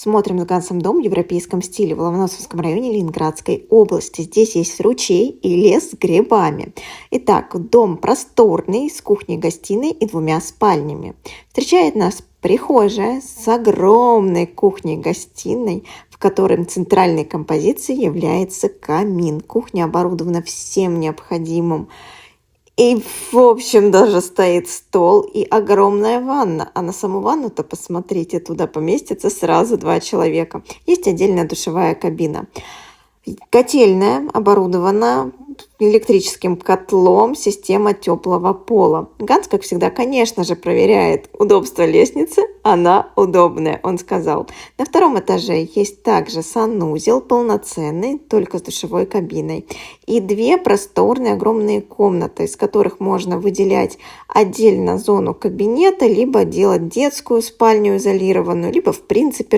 Смотрим с Гансом дом в европейском стиле в Ломоносовском районе Ленинградской области. Здесь есть ручей и лес с грибами. Итак, дом просторный, с кухней-гостиной и 2 спальнями. Встречает нас прихожая с огромной кухней-гостиной, в которой центральной композицией является камин. Кухня оборудована всем необходимым. И, в общем, даже стоит стол и огромная ванна. А на саму ванну-то, посмотрите, туда поместится сразу 2 человека. Есть отдельная душевая кабина. Котельная оборудована электрическим котлом, система теплого пола. Ганс, как всегда, конечно же, проверяет удобство лестницы. Она удобная, он сказал. На 2 этаже есть также санузел полноценный, только с душевой кабиной. И 2 просторные огромные комнаты, из которых можно выделять отдельно зону кабинета, либо делать детскую спальню изолированную, либо в принципе